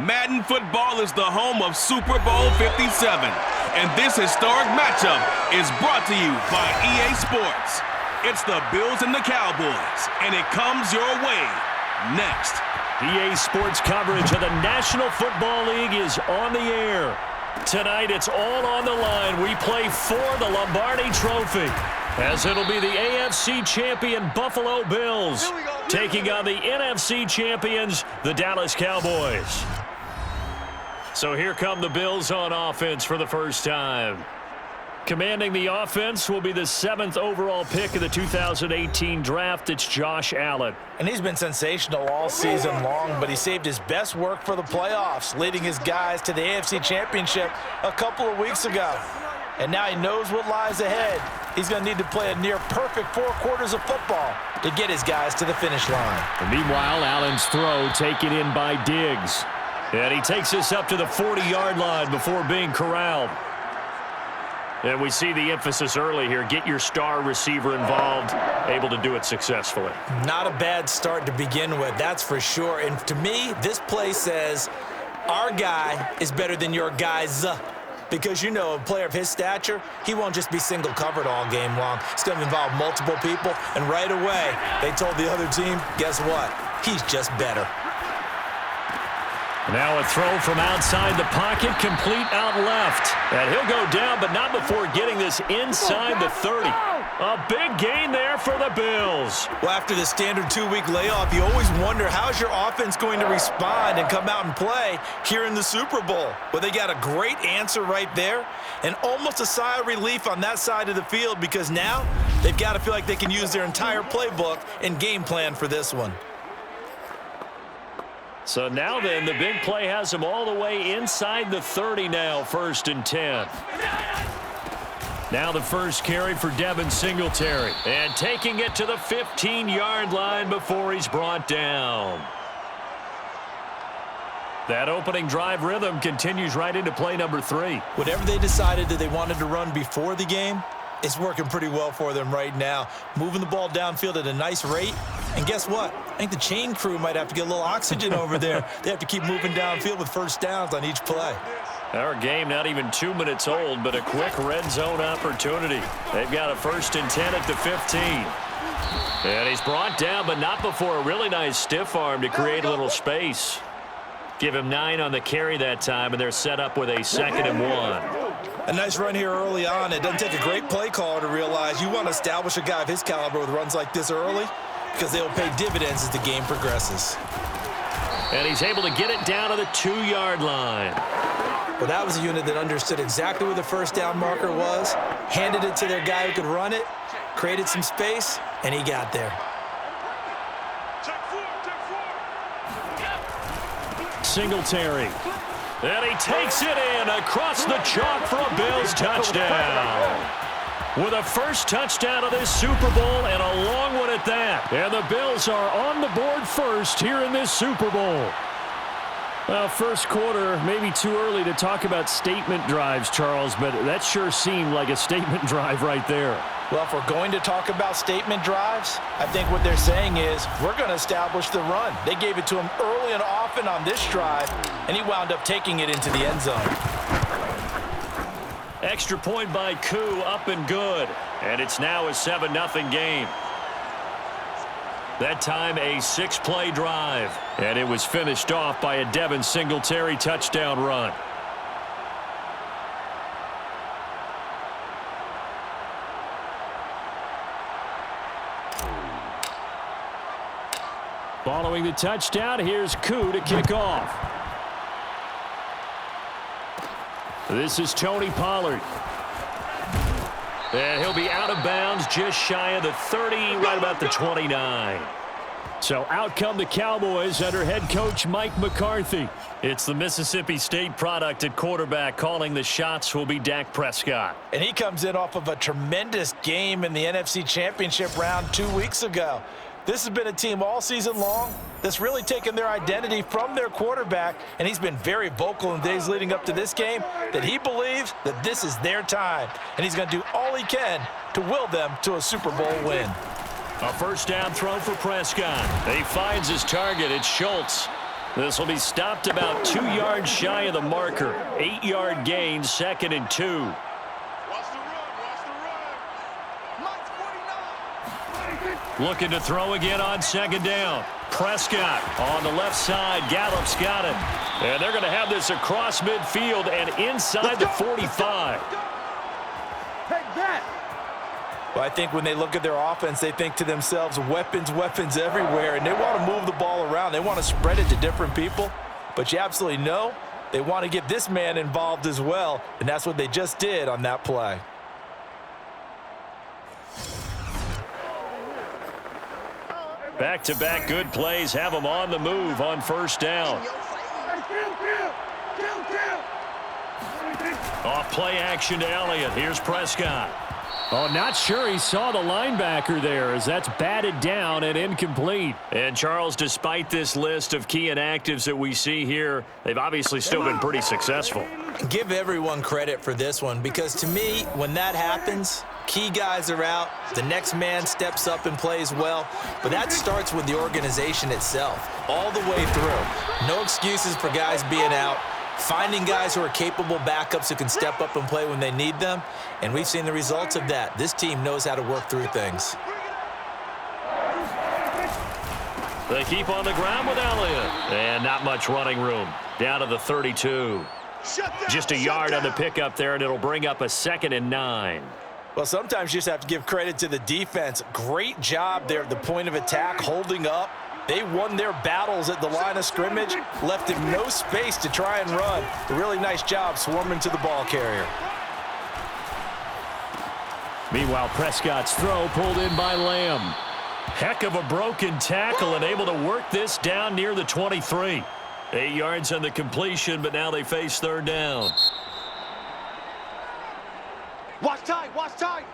Madden football is the home of Super Bowl 57, and this historic matchup is brought to you by EA Sports. It's the Bills and the Cowboys, and it comes your way next. EA Sports coverage of the National Football League is on the air. Tonight, it's all on the line. We play for the Lombardi Trophy, as it'll be the AFC champion Buffalo Bills taking on the NFC champions, the Dallas Cowboys. So here come the Bills on offense for the first time. Commanding the offense will be the 7th overall pick of the 2018 draft. It's Josh Allen. And he's been sensational all season long, but he saved his best work for the playoffs, leading his guys to the AFC Championship a couple of weeks ago. And now he knows what lies ahead. He's going to need to play a near-perfect 4 quarters of football to get his guys to the finish line. And meanwhile, Allen's throw taken in by Diggs. And he takes us up to the 40-yard line before being corralled. And we see the emphasis early here. Get your star receiver involved, able to do it successfully. Not a bad start to begin with, that's for sure. And to me, this play says our guy is better than your guys. Because, you know, a player of his stature, he won't just be single covered all game long. It's going to involve multiple people. And right away, they told the other team, guess what? He's just better. Now a throw from outside the pocket, complete out left. And he'll go down, but not before getting this inside the 30. A big gain there for the Bills. Well, after the standard 2-week layoff, you always wonder how's your offense going to respond and come out and play here in the Super Bowl. Well, they got a great answer right there and almost a sigh of relief on that side of the field because now they've got to feel like they can use their entire playbook and game plan for this one. So now then, the big play has him all the way inside the 30 now, 1st and 10. Now the first carry for Devin Singletary. And taking it to the 15-yard line before he's brought down. That opening drive rhythm continues right into play number 3. Whatever they decided that they wanted to run before the game, it's working pretty well for them right now. Moving the ball downfield at a nice rate. And guess what? I think the chain crew might have to get a little oxygen over there. They have to keep moving downfield with first downs on each play. Our game not even 2 minutes old, but a quick red zone opportunity. They've got a 1st and 10 at the 15. And he's brought down, but not before a really nice stiff arm to create a little space. Give him 9 on the carry that time, and they're set up with a 2nd and 1. A nice run here early on. It doesn't take a great play caller to realize you want to establish a guy of his caliber with runs like this early because they'll pay dividends as the game progresses. And he's able to get it down to the 2-yard line. Well, that was a unit that understood exactly where the first down marker was, handed it to their guy who could run it, created some space, and he got there. Singletary. And he takes it in across the chalk for a Bills touchdown. With a first touchdown of this Super Bowl and a long one at that. And the Bills are on the board first here in this Super Bowl. Well, first quarter, maybe too early to talk about statement drives, Charles, but that sure seemed like a statement drive right there. Well, if we're going to talk about statement drives, I think what they're saying is we're going to establish the run. They gave it to him early and often on this drive, and he wound up taking it into the end zone. Extra point by Koo, up and good. And it's now a 7-0 game. That time a 6-play drive. And it was finished off by a Devin Singletary touchdown run. Following the touchdown, here's Koo to kick off. This is Tony Pollard. And he'll be out of bounds just shy of the 30, right about the 29. So out come the Cowboys under head coach Mike McCarthy. It's the Mississippi State product at quarterback. Calling the shots will be Dak Prescott. And he comes in off of a tremendous game in the NFC Championship round 2 weeks ago. This has been a team all season long that's really taken their identity from their quarterback, and he's been very vocal in the days leading up to this game that he believes that this is their time, and he's going to do all he can to will them to a Super Bowl win. A first down throw for Prescott. He finds his target. It's Schultz. This will be stopped about 2 yards shy of the marker. 8-yard gain, 2nd and 2. Watch the run. Looking to throw again on 2nd down. Prescott on the left side. Gallup's got it. And they're going to have this across midfield and inside the 45. Well, I think when they look at their offense, they think to themselves, weapons, weapons everywhere, and they want to move the ball around. They want to spread it to different people, but you absolutely know they want to get this man involved as well, and that's what they just did on that play. Back-to-back good plays have them on the move on 1st down. Off play action to Elliott. Here's Prescott. Oh, not sure he saw the linebacker there as that's batted down and incomplete. And, Charles, despite this list of key inactives that we see here, they've obviously still been pretty successful. Give everyone credit for this one because, to me, when that happens, key guys are out, the next man steps up and plays well, but that starts with the organization itself all the way through. No excuses for guys being out. Finding guys who are capable backups who can step up and play when they need them, and we've seen the results of that. This team knows how to work through things. They keep on the ground with Elliott, and not much running room. Down to the 32. Just a yard on the pickup there, and it'll bring up a 2nd and 9. Well, sometimes you just have to give credit to the defense. Great job there at the point of attack, holding up. They won their battles at the line of scrimmage, left him no space to try and run. A really nice job swarming to the ball carrier. Meanwhile, Prescott's throw pulled in by Lamb. Heck of a broken tackle and able to work this down near the 23. 8 yards on the completion, but now they face 3rd down. Watch tight, watch tight.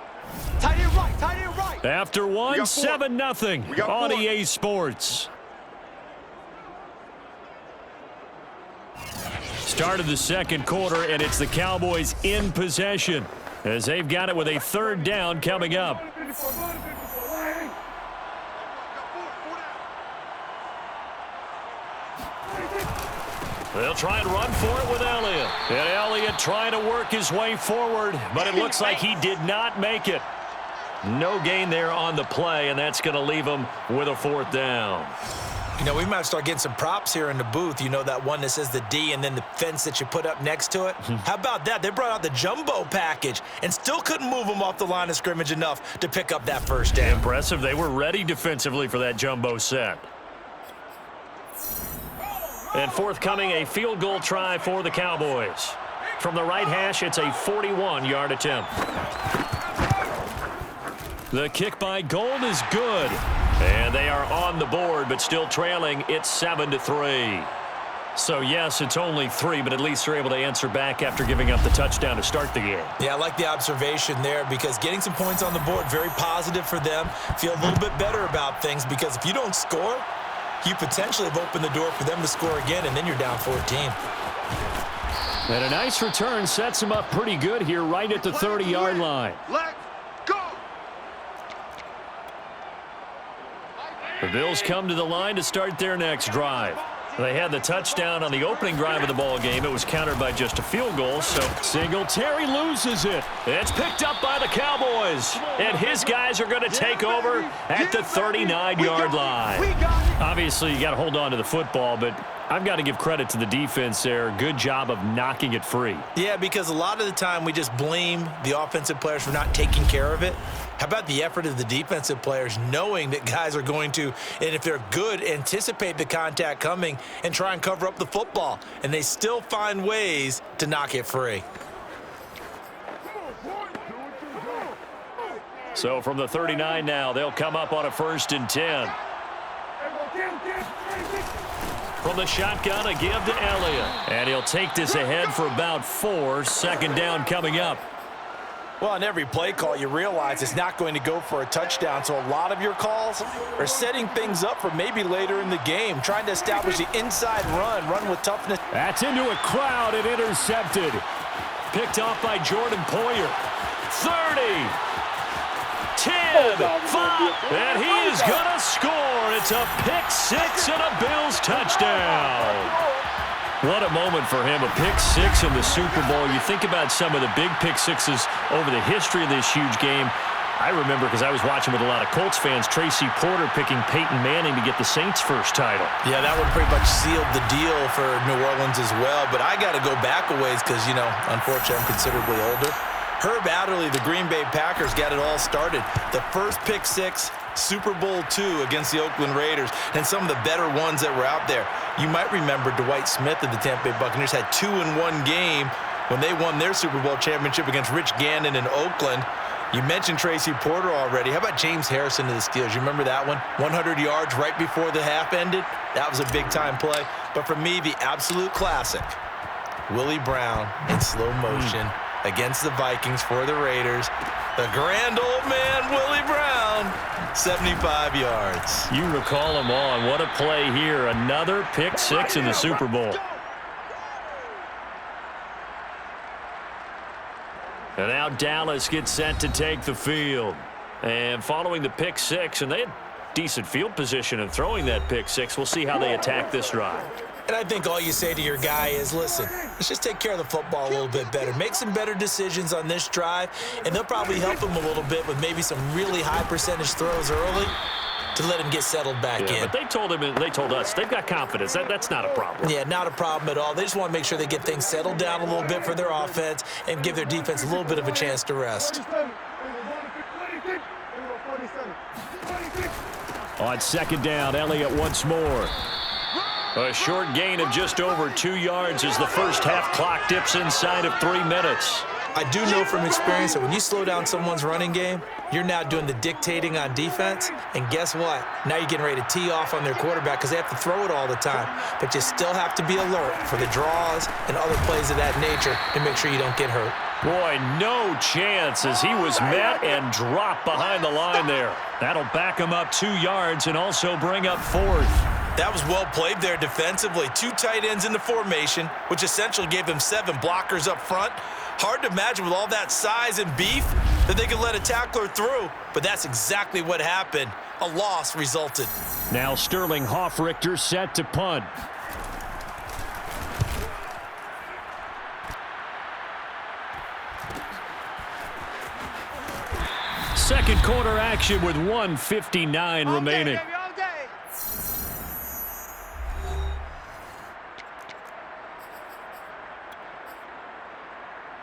Tight end right, tight end right. After one, 7-0 on EA Sports. Start of the 2nd quarter, and it's the Cowboys in possession as they've got it with a 3rd down coming up. They'll try and run for it with Elliott. And Elliott trying to work his way forward, but it looks like he did not make it. No gain there on the play, and that's going to leave him with a 4th down. You know, we might start getting some props here in the booth. You know, that one that says the D and then the fence that you put up next to it? How about that? They brought out the jumbo package and still couldn't move them off the line of scrimmage enough to pick up that 1st down. Impressive. They were ready defensively for that jumbo set. And forthcoming, a field goal try for the Cowboys. From the right hash, it's a 41-yard attempt. The kick by Gold is good. And they are on the board, but still trailing. It's 7-3. So, yes, it's only 3, but at least they're able to answer back after giving up the touchdown to start the game. Yeah, I like the observation there because getting some points on the board, very positive for them. Feel a little bit better about things because if you don't score, you potentially have opened the door for them to score again, and then you're down 14. And a nice return sets him up pretty good here right at the 30-yard line. Let's go. The Bills come to the line to start their next drive. They had the touchdown on the opening drive of the ball game. It was countered by just a field goal, so Singletary loses it. it's picked up by the Cowboys. And his guys are going to take over at the 39-yard line. Obviously, you got to hold on to the football, but I've got to give credit to the defense there. Good job of knocking it free. Yeah, because a lot of the time we just blame the offensive players for not taking care of it. How about the effort of the defensive players knowing that guys are going to, and if they're good, anticipate the contact coming and try and cover up the football, and they still find ways to knock it free. So from the 39 now, they'll come up on a 1st and 10. From the shotgun, a give to Elliott. And he'll take this ahead for about 4. 2nd down coming up. Well, on every play call, you realize it's not going to go for a touchdown, so a lot of your calls are setting things up for maybe later in the game, trying to establish the inside run with toughness. That's into a crowd and intercepted. Picked off by Jordan Poyer. 30. 10. and he is going to score. It's a pick-6 and a Bills touchdown. What a moment for him, a pick-6 in the Super Bowl. You think about some of the big pick-6s over the history of this huge game. I remember, because I was watching with a lot of Colts fans, Tracy Porter picking Peyton Manning to get the Saints' first title. Yeah, that one pretty much sealed the deal for New Orleans as well. But I got to go back a ways because, you know, unfortunately I'm considerably older. Herb Adderley, the Green Bay Packers, got it all started. The first pick-6, Super Bowl II against the Oakland Raiders, and some of the better ones that were out there. You might remember Dwight Smith of the Tampa Bay Buccaneers had 2 in one game when they won their Super Bowl championship against Rich Gannon in Oakland. You mentioned Tracy Porter already. How about James Harrison to the Steelers? You remember that one? 100 yards right before the half ended? That was a big-time play. But for me, the absolute classic, Willie Brown in slow motion against the Vikings for the Raiders. The grand old man, Willie Brown, 75 yards. You recall them all, and what a play here. Another pick-6 in the Super Bowl. And now Dallas gets set to take the field. And following the pick-6, and they had decent field position in throwing that pick-6. We'll see how they attack this drive. And I think all you say to your guy is, listen, let's just take care of the football a little bit better. Make some better decisions on this drive, and they'll probably help him a little bit with maybe some really high percentage throws early to let him get settled back in. But they told him, and they told us, they've got confidence. That's not a problem. Yeah, not a problem at all. They just want to make sure they get things settled down a little bit for their offense and give their defense a little bit of a chance to rest. On second down, Elliott once more. A short gain of just over 2 yards as the first half clock dips inside of 3 minutes. I do know from experience that when you slow down someone's running game, you're now doing the dictating on defense. And guess what? Now you're getting ready to tee off on their quarterback because they have to throw it all the time. But you still have to be alert for the draws and other plays of that nature to make sure you don't get hurt. Boy, no chance as he was met and dropped behind the line there. That'll back him up 2 yards and also bring up 4th. That was well played there defensively. 2 tight ends in the formation, which essentially gave them 7 blockers up front. Hard to imagine with all that size and beef that they could let a tackler through, but that's exactly what happened. A loss resulted. Now Sterling Hoffrichter set to punt. Second quarter action with 1:59 remaining.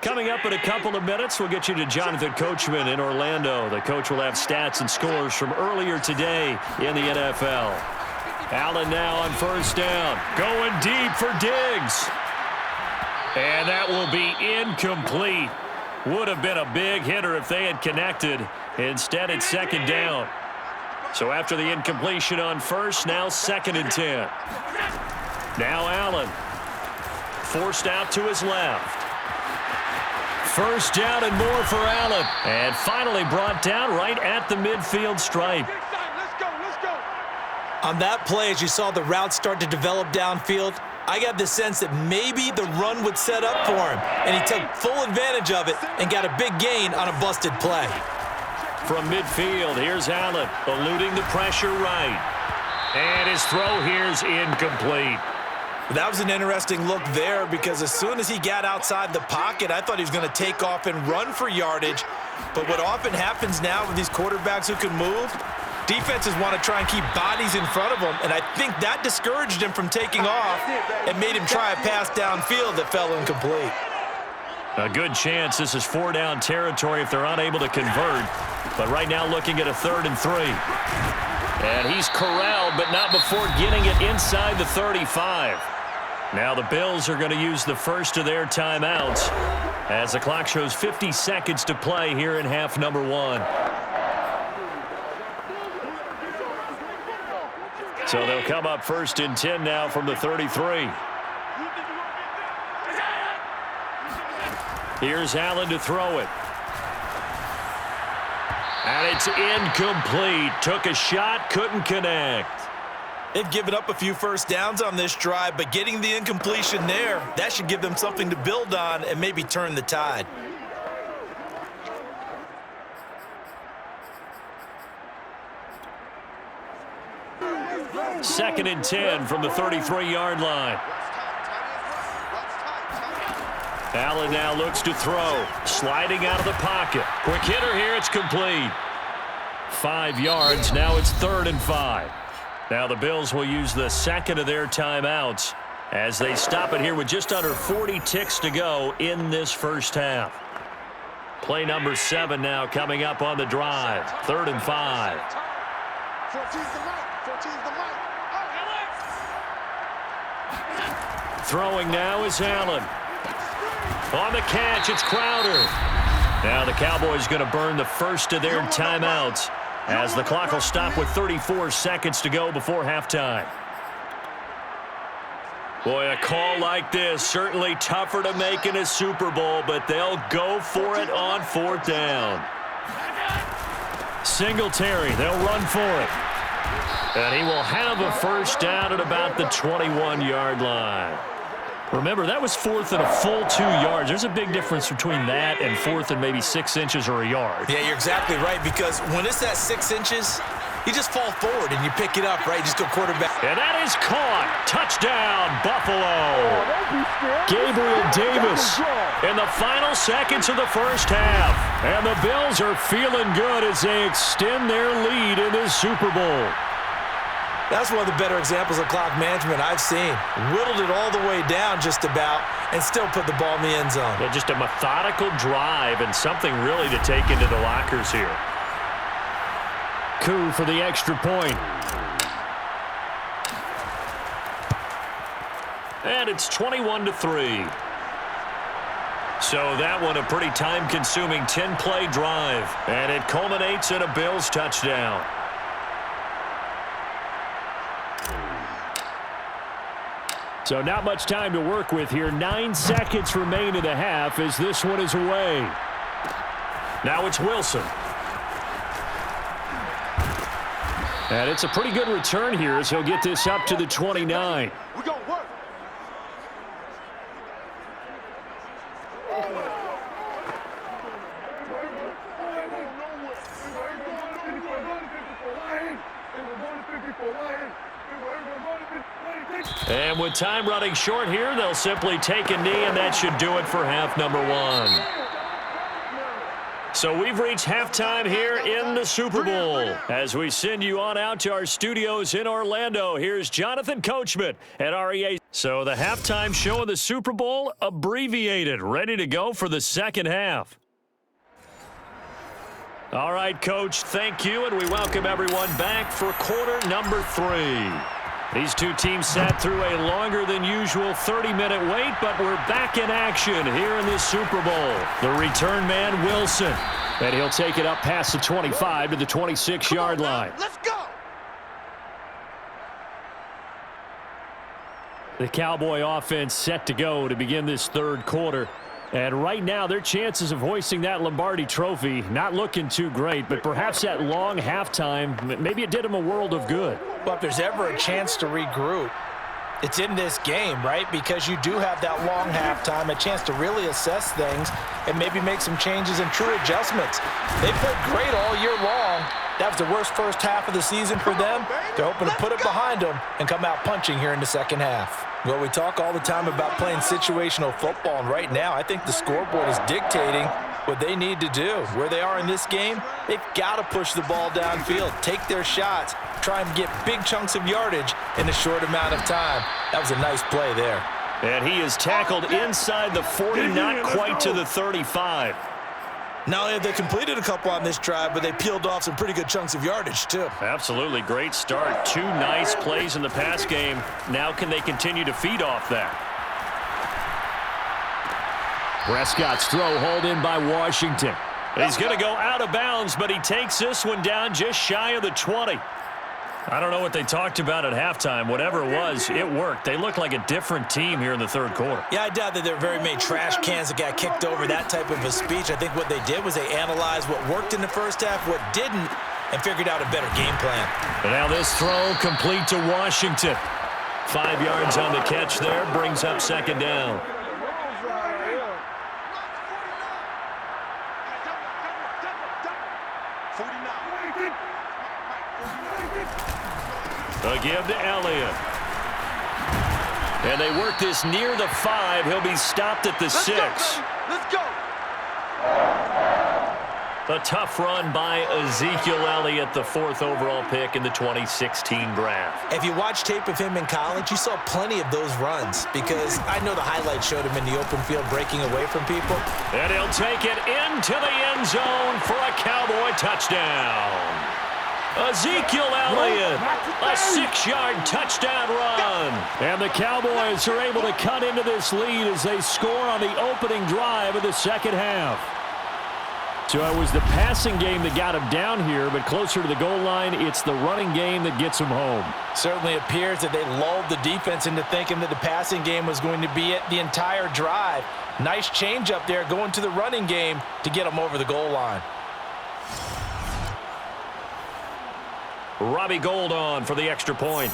Coming up in a couple of minutes, we'll get you to Jonathan Coachman in Orlando. The coach will have stats and scores from earlier today in the NFL. Allen now on first down. Going deep for Diggs. And that will be incomplete. Would have been a big hitter if they had connected. Instead, it's second down. So after the incompletion on first, now 2nd and 10. Now Allen. Forced out to his left. First down and more for Allen. And finally brought down right at the midfield stripe. On that play, as you saw the route start to develop downfield, I got the sense that maybe the run would set up for him. And he took full advantage of it and got a big gain on a busted play. From midfield, here's Allen, eluding the pressure right. And his throw here's incomplete. That was an interesting look there because as soon as he got outside the pocket, I thought he was going to take off and run for yardage. But what often happens now with these quarterbacks who can move, defenses want to try and keep bodies in front of them, and I think that discouraged him from taking off and made him try a pass downfield that fell incomplete. A good chance this is 4-down territory if they're unable to convert. But right now looking at a 3rd and 3. And he's corralled, but not before getting it inside the 35. Now the Bills are going to use the first of their timeouts as the clock shows 50 seconds to play here in half number 1. So they'll come up 1st and 10 now from the 33. Here's Allen to throw it. And it's incomplete. Took a shot, couldn't connect. They've given up a few first downs on this drive, but getting the incompletion there, that should give them something to build on and maybe turn the tide. 2nd and 10 from the 33-yard line. Allen now looks to throw. Sliding out of the pocket. Quick hitter here. It's complete. 5 yards. Now it's 3rd and 5. Now the Bills will use the second of their timeouts as they stop it here with just under 40 ticks to go in this first half. Play number 7 now coming up on the drive. 3rd and 5. 14's the mic. 14's the mic. Throwing now is Allen. On the catch, it's Crowder. Now the Cowboys going to burn the first of their timeouts as the clock will stop with 34 seconds to go before halftime. Boy, a call like this, certainly tougher to make in a Super Bowl, but they'll go for it on 4th down. Singletary, they'll run for it. And he will have a first down at about the 21-yard line. Remember, that was 4th and a full 2 yards. There's a big difference between that and 4th and maybe 6 inches or a yard. Yeah, you're exactly right, because when it's at 6 inches, you just fall forward and you pick it up, right? You just go quarterback. And that is caught. Touchdown, Buffalo. Gabriel Davis in the final seconds of the first half. And the Bills are feeling good as they extend their lead in this Super Bowl. That's one of the better examples of clock management I've seen. Whittled it all the way down just about and still put the ball in the end zone. Yeah, just a methodical drive and something really to take into the lockers here. Koo for the extra point. And it's 21-3. So that one a pretty time-consuming 10-play drive. And it culminates in a Bills touchdown. So not much time to work with here. 9 seconds remain in the half as this one is away. Now it's Wilson. And it's a pretty good return here as he'll get this up to the 29. We're going to work. And with time running short here, they'll simply take a knee, and that should do it for half number 1. So we've reached halftime here in the Super Bowl. As we send you on out to our studios in Orlando, here's Jonathan Coachman at REA. So the halftime show of the Super Bowl, abbreviated, ready to go for the second half. All right, Coach, thank you, and we welcome everyone back for quarter number 3. These two teams sat through a longer than usual 30-minute wait, but we're back in action here in this Super Bowl. The return man, Wilson, and he'll take it up past the 25 to the 26-yard line. Let's go. The Cowboy offense set to go to begin this third quarter. And right now, their chances of hoisting that Lombardi trophy not looking too great, but perhaps that long halftime, maybe it did them a world of good. Well, if there's ever a chance to regroup, it's in this game, right? Because you do have that long halftime, a chance to really assess things and maybe make some changes and true adjustments. They played great all year long. That was the worst first half of the season for them. They're hoping to put it behind them and come out punching here in the second half. Well, we talk all the time about playing situational football, and right now I think the scoreboard is dictating what they need to do. Where they are in this game, they've got to push the ball downfield, take their shots, try and get big chunks of yardage in a short amount of time. That was a nice play there. And he is tackled inside the 40, not quite to the 35. Not only have they completed a couple on this drive, but they peeled off some pretty good chunks of yardage, too. Absolutely. Great start. 2 nice plays in the pass game. Now can they continue to feed off that? Prescott's throw hauled in by Washington. He's going to go out of bounds, but he takes this one down just shy of the 20. I don't know what they talked about at halftime. Whatever it was, it worked. They look like a different team here in the third quarter. Yeah, I doubt that there were very many trash cans that got kicked over, that type of a speech. I think what they did was they analyzed what worked in the first half, what didn't, and figured out a better game plan. And now this throw complete to Washington. 5 yards on the catch there, brings up second down. A give to Elliott. And they work this near the 5. He'll be stopped at the 6. Let's go. A tough run by Ezekiel Elliott, the 4th overall pick in the 2016 draft. If you watch tape of him in college, you saw plenty of those runs because I know the highlights showed him in the open field breaking away from people. And he'll take it into the end zone for a Cowboy touchdown. Ezekiel Elliott, a 6-yard touchdown run. And the Cowboys are able to cut into this lead as they score on the opening drive of the second half. So it was the passing game that got him down here, but closer to the goal line, it's the running game that gets him home. Certainly appears that they lulled the defense into thinking that the passing game was going to be it the entire drive. Nice change up there going to the running game to get them over the goal line. Robbie Gould on for the extra point.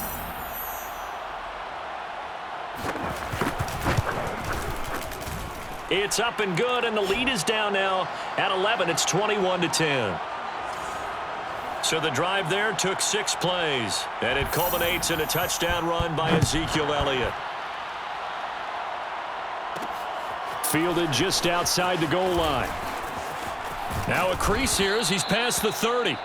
It's up and good, and the lead is down now at 11. It's 21-10. So the drive there took 6 plays, and it culminates in a touchdown run by Ezekiel Elliott. Fielded just outside the goal line. Now a crease here as he's past the 30.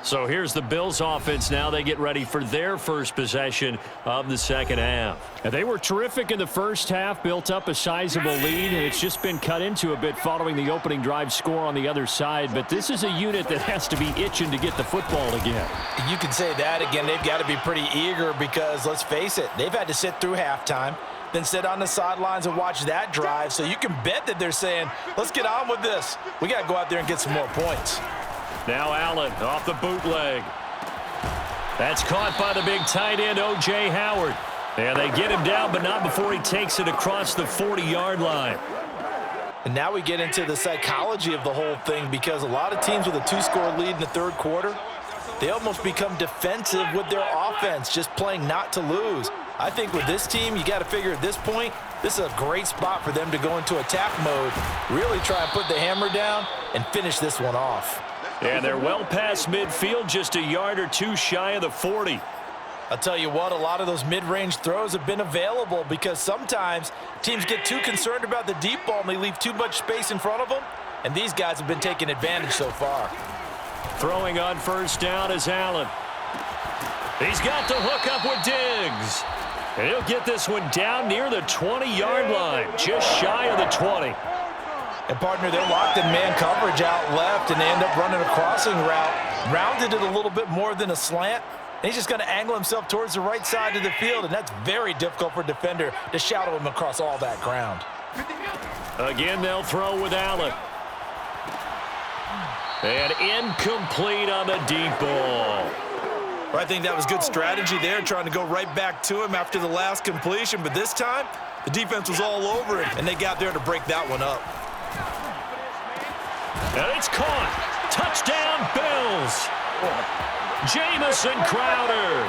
So here's the Bills offense now. They get ready for their first possession of the second half. And they were terrific in the first half, built up a sizable lead, and it's just been cut into a bit following the opening drive score on the other side. But this is a unit that has to be itching to get the football again. You can say that again. They've got to be pretty eager because, let's face it, they've had to sit through halftime, then sit on the sidelines and watch that drive. So you can bet that they're saying, let's get on with this. We got to go out there and get some more points. Now Allen off the bootleg. That's caught by the big tight end, O.J. Howard. And they get him down, but not before he takes it across the 40-yard line. And now we get into the psychology of the whole thing because a lot of teams with a 2-score lead in the third quarter, they almost become defensive with their offense, just playing not to lose. I think with this team, you got to figure at this point, this is a great spot for them to go into attack mode, really try and put the hammer down and finish this one off. And they're well past midfield, just a yard or two shy of the 40. I'll tell you what, a lot of those mid-range throws have been available because sometimes teams get too concerned about the deep ball and they leave too much space in front of them, and these guys have been taking advantage so far. Throwing on first down is Allen. He's got the hook up with Diggs. And he'll get this one down near the 20-yard line, just shy of the 20. And, partner, they're locked in man coverage out left, and they end up running a crossing route. Rounded it a little bit more than a slant. And he's just going to angle himself towards the right side of the field, and that's very difficult for a defender to shadow him across all that ground. Again, they'll throw with Allen. And incomplete on the deep ball. Well, I think that was good strategy there, trying to go right back to him after the last completion. But this time, the defense was all over him, and they got there to break that one up. And it's caught. Touchdown, Bills. Jamison Crowder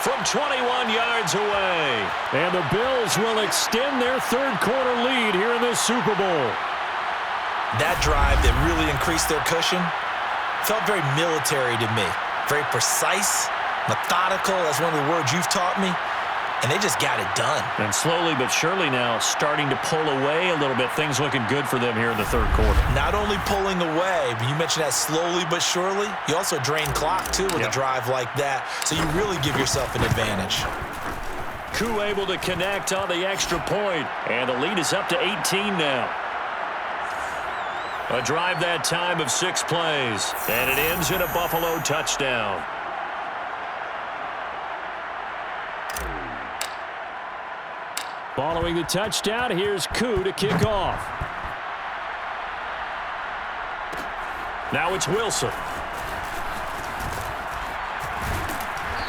from 21 yards away. And the Bills will extend their third quarter lead here in the Super Bowl. That drive that really increased their cushion felt very military to me. Very precise, methodical, that's one of the words you've taught me. And they just got it done. And slowly but surely now starting to pull away a little bit. Things looking good for them here in the third quarter. Not only pulling away, but you mentioned that slowly but surely. You also drain clock, too, with a drive like that. So you really give yourself an advantage. Koo able to connect on the extra point. And the lead is up to 18 now. A drive that time of 6 plays. And it ends in a Buffalo touchdown. Following the touchdown, here's Koo to kick off. Now it's Wilson.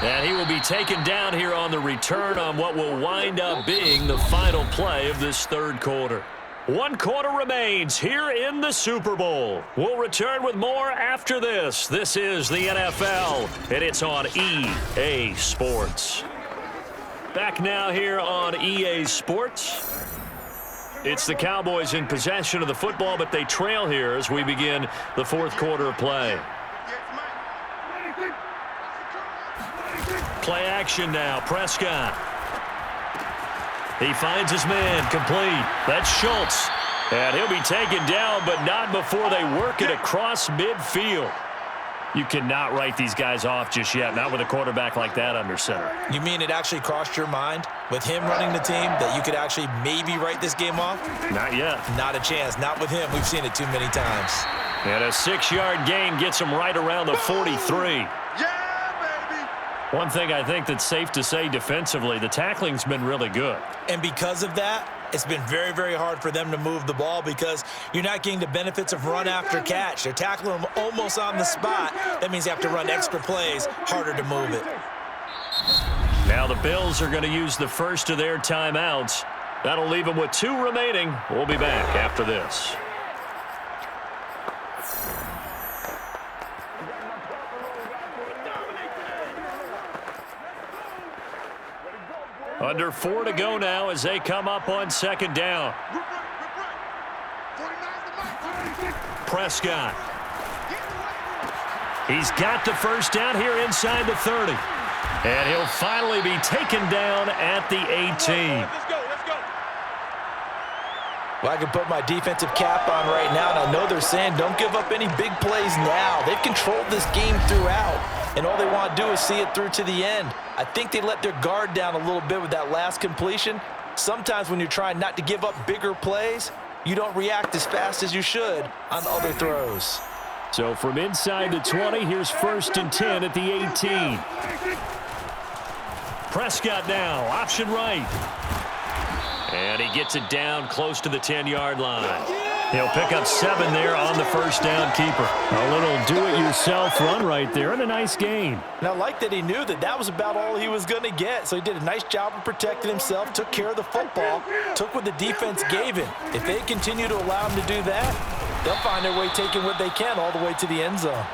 And he will be taken down here on the return on what will wind up being the final play of this third quarter. 1 quarter remains here in the Super Bowl. We'll return with more after this. This is the NFL, and it's on EA Sports. Back now here on EA Sports. It's the Cowboys in possession of the football, but they trail here as we begin the fourth quarter of play. Play action now. Prescott. He finds his man. Complete. That's Schultz. And he'll be taken down, but not before they work it across midfield. You cannot write these guys off just yet, not with a quarterback like that under center. You mean it actually crossed your mind with him running the team that you could actually maybe write this game off? Not yet. Not a chance. Not with him. We've seen it too many times. And a 6-yard gain gets him right around the 43. One thing I think that's safe to say defensively, the tackling's been really good. And because of that, it's been very, very hard for them to move the ball because you're not getting the benefits of run after catch. They're tackling them almost on the spot. That means they have to run extra plays, harder to move it. Now the Bills are going to use the first of their timeouts. That'll leave them with 2 remaining. We'll be back after this. Under 4 to go now as they come up on second down. Prescott. He's got the first down here inside the 30. And he'll finally be taken down at the 18. Well, I can put my defensive cap on right now, and I know they're saying don't give up any big plays now. They've controlled this game throughout, and all they want to do is see it through to the end. I think they let their guard down a little bit with that last completion. Sometimes when you're trying not to give up bigger plays, you don't react as fast as you should on other throws. So from inside the 20, here's 1st and 10 at the 18. Prescott now, option right. And he gets it down close to the 10-yard line. He'll pick up 7 there on the first down keeper. A little do-it-yourself run right there and a nice gain. And I like that he knew that that was about all he was going to get. So he did a nice job of protecting himself, took care of the football, took what the defense gave him. If they continue to allow him to do that, they'll find their way taking what they can all the way to the end zone.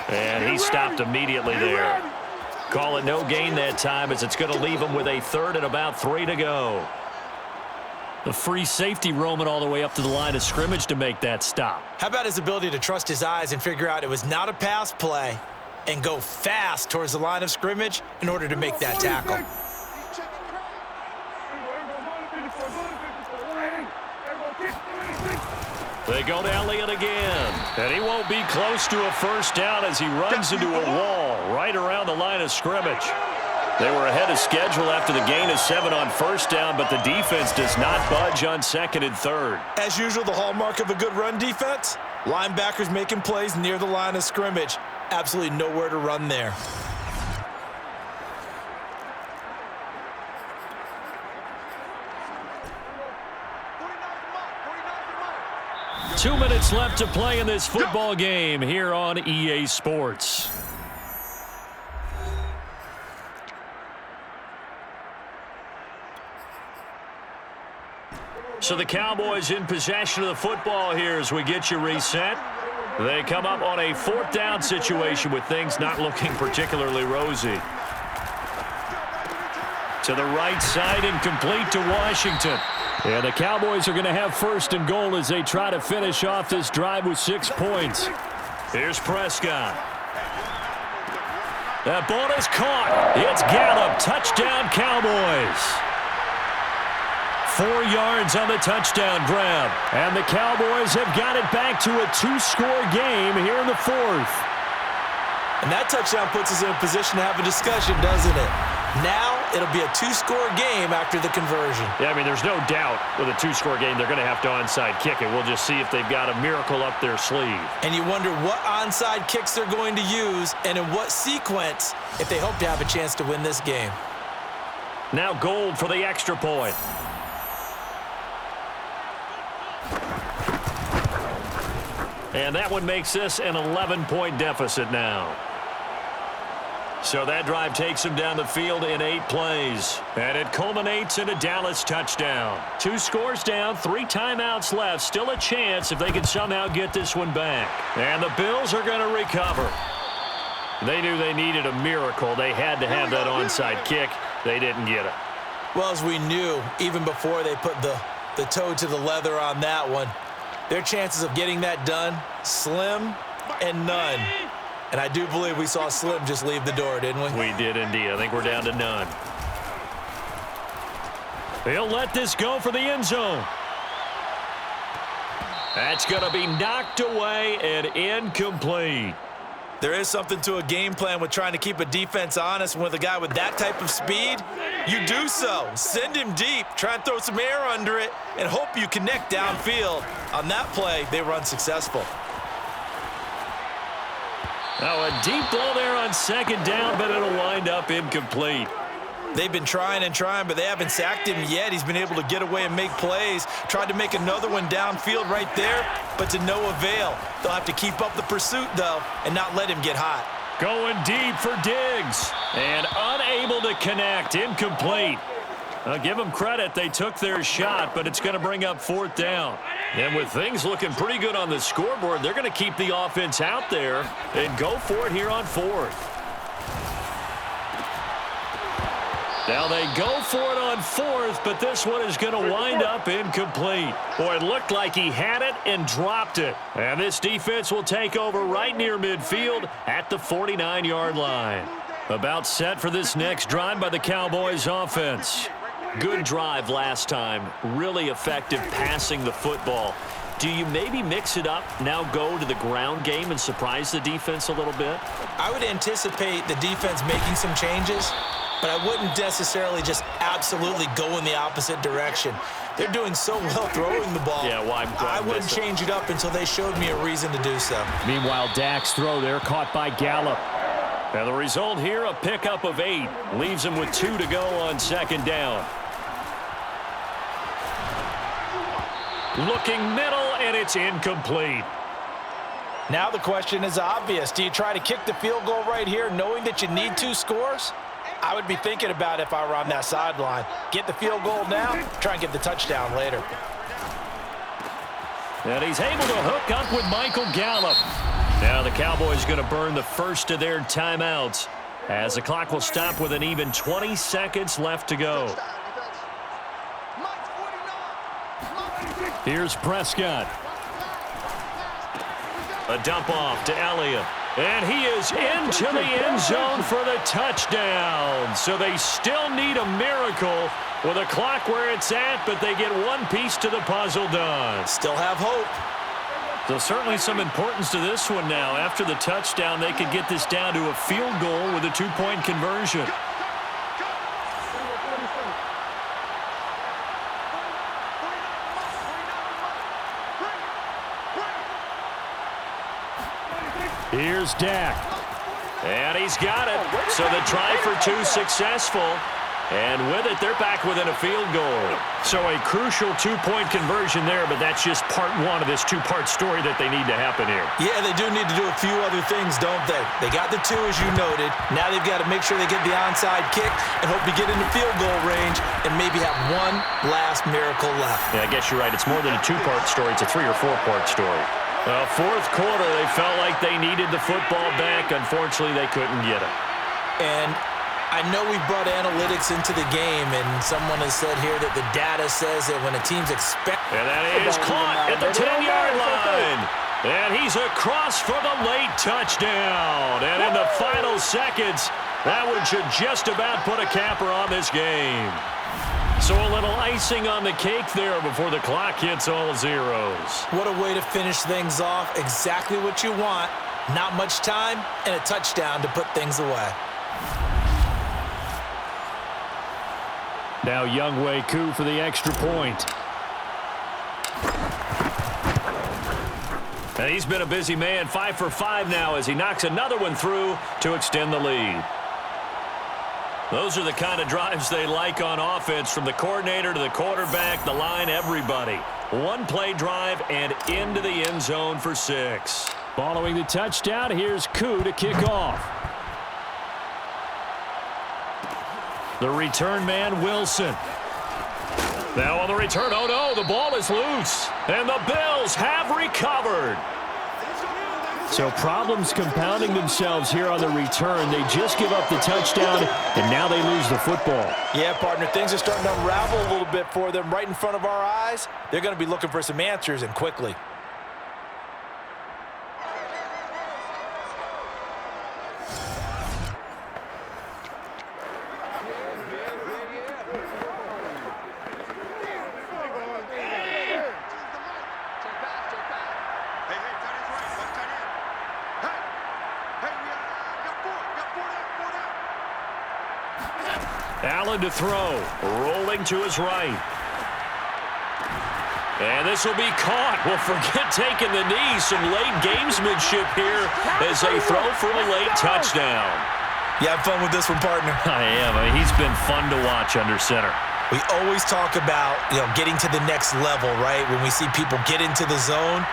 And he stopped immediately there. Call it no gain that time as it's going to leave him with a 3rd and about 3 to go. The free safety roaming all the way up to the line of scrimmage to make that stop. How about his ability to trust his eyes and figure out it was not a pass play and go fast towards the line of scrimmage in order to make that tackle? They go to Elliott again. And he won't be close to a first down as he runs into a wall right around the line of scrimmage. They were ahead of schedule after the gain of 7 on first down, but the defense does not budge on 2nd and 3rd. As usual, the hallmark of a good run defense, linebackers making plays near the line of scrimmage. Absolutely nowhere to run there. Two minutes left to play in this football game here on EA Sports. So the Cowboys in possession of the football here as we get you reset. They come up on a 4th down situation with things not looking particularly rosy. To the right side and complete to Washington. Yeah, the Cowboys are going to have 1st and goal as they try to finish off this drive with 6 points. Here's Prescott. That ball is caught. It's Gallup. Touchdown, Cowboys. 4 yards on the touchdown grab. And the Cowboys have got it back to a 2-score game here in the 4th. And that touchdown puts us in a position to have a discussion, doesn't it? Now it'll be a 2-score game after the conversion. Yeah, I mean, there's no doubt with a 2-score game they're going to have to onside kick it. We'll just see if they've got a miracle up their sleeve. And you wonder what onside kicks they're going to use and in what sequence if they hope to have a chance to win this game. Now Gold for the extra point. And that one makes this an 11-point deficit now. So that drive takes him down the field in 8 plays. And it culminates in a Dallas touchdown. 2 scores down, 3 timeouts left. Still a chance if they can somehow get this one back. And the Bills are going to recover. They knew they needed a miracle. They had to have that onside kick. They didn't get it. Well, as we knew, even before they put the the toe to the leather on that one. Their chances of getting that done, slim and none. And I do believe we saw Slim just leave the door, didn't we? We did indeed. I think we're down to none. He'll let this go for the end zone. That's going to be knocked away and incomplete. There is something to a game plan with trying to keep a defense honest. With a guy with that type of speed, you do so. Send him deep. Try and throw some air under it and hope you connect downfield. On that play, they were unsuccessful. Now a deep ball there on second down, but it'll wind up incomplete. They've been trying and trying, but they haven't sacked him yet. He's been able to get away and make plays. Tried to make another one downfield right there, but to no avail. They'll have to keep up the pursuit, though, and not let him get hot. Going deep for Diggs, and unable to connect, incomplete. I'll give them credit. They took their shot, but it's going to bring up fourth down. And with things looking pretty good on the scoreboard, they're going to keep the offense out there and go for it here on fourth. Now they go for it on fourth, but this one is going to wind up incomplete. Boy, it looked like he had it and dropped it. And this defense will take over right near midfield at the 49-yard line. About set for this next drive by the Cowboys offense. Good drive last time. Really effective passing the football. Do you maybe mix it up, now go to the ground game and surprise the defense a little bit? I would anticipate the defense making some changes, but I wouldn't necessarily just absolutely go in the opposite direction. They're doing so well throwing the ball. Yeah, why I wouldn't change it up until they showed me a reason to do so. Meanwhile, Dak's throw there caught by Gallup. And the result here, a pickup of 8. Leaves him with 2 to go on second down. Looking middle, and it's incomplete. Now the question is obvious. Do you try to kick the field goal right here knowing that you need 2 scores? I would be thinking about it if I were on that sideline. Get the field goal now, try and get the touchdown later. And he's able to hook up with Michael Gallup. Now the Cowboys going to burn the first of their timeouts as the clock will stop with an even 20 seconds left to go. Here's Prescott. A dump off to Elliott. And he is into the end zone for the touchdown. So they still need a miracle with a clock where it's at, but they get one piece to the puzzle done. Still have hope. So certainly some importance to this one now. After the touchdown, they could get this down to a field goal with a 2-point conversion. Here's Dak. And he's got it. So the try for 2 successful. And with it, they're back within a field goal. So a crucial 2-point conversion there, but that's just part 1 of this 2-part story that they need to happen here. Yeah, they do need to do a few other things, don't they? They got the 2, as you noted. Now they've got to make sure they get the onside kick and hope to get into field goal range and maybe have one last miracle left. Yeah, I guess you're right. It's more than a 2-part story. It's a 3- or 4-part story. Fourth quarter, they felt like they needed the football back. Unfortunately, they couldn't get it. And I know we brought analytics into the game, and someone has said here that the data says that when a team's expect... And that is caught at the 10-yard line. And he's across for the late touchdown. And in the final seconds, that one should just about put a capper on this game. So a little icing on the cake there before the clock hits all zeros. What a way to finish things off. Exactly what you want. Not much time and a touchdown to put things away. Now Younghoe Koo for the extra point. And he's been a busy man, 5 for 5 now as he knocks another one through to extend the lead. Those are the kind of drives they like on offense, from the coordinator to the quarterback, the line, everybody. One-play drive and into the end zone for 6. Following the touchdown, here's Koo to kick off. The return man, Wilson. Now on the return, oh no, the ball is loose. And the Bills have recovered. So problems compounding themselves here on the return. They just give up the touchdown, and now they lose the football. Yeah, partner, things are starting to unravel a little bit for them right in front of our eyes. They're going to be looking for some answers, and quickly. Allen to throw, rolling to his right. And this will be caught. Well, forget taking the knee. Some late gamesmanship here as they throw for a late touchdown. You have fun with this one, partner? I am. He's been fun to watch under center. We always talk about, getting to the next level, right? When we see people get into the zone,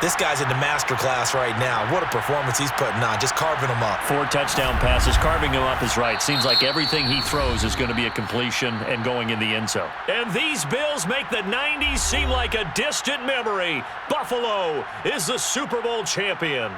this guy's in the master class right now. What a performance he's putting on, just carving them up. 4 touchdown passes. Carving him up is right. Seems like everything he throws is going to be a completion and going in the end zone. And these Bills make the 90s seem like a distant memory. Buffalo is the Super Bowl champion.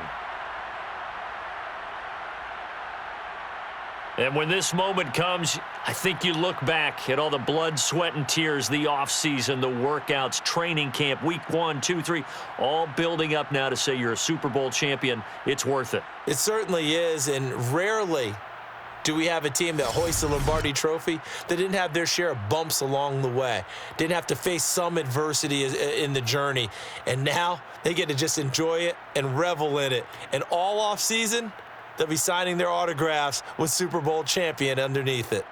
And when this moment comes, I think you look back at all the blood, sweat, and tears, the offseason, the workouts, training camp, week 1, 2, 3, all building up now to say you're a Super Bowl champion. It's worth it. It certainly is, and rarely do we have a team that hoists a Lombardi trophy that didn't have their share of bumps along the way, didn't have to face some adversity in the journey, and now they get to just enjoy it and revel in it. And all offseason, they'll be signing their autographs with Super Bowl champion underneath it.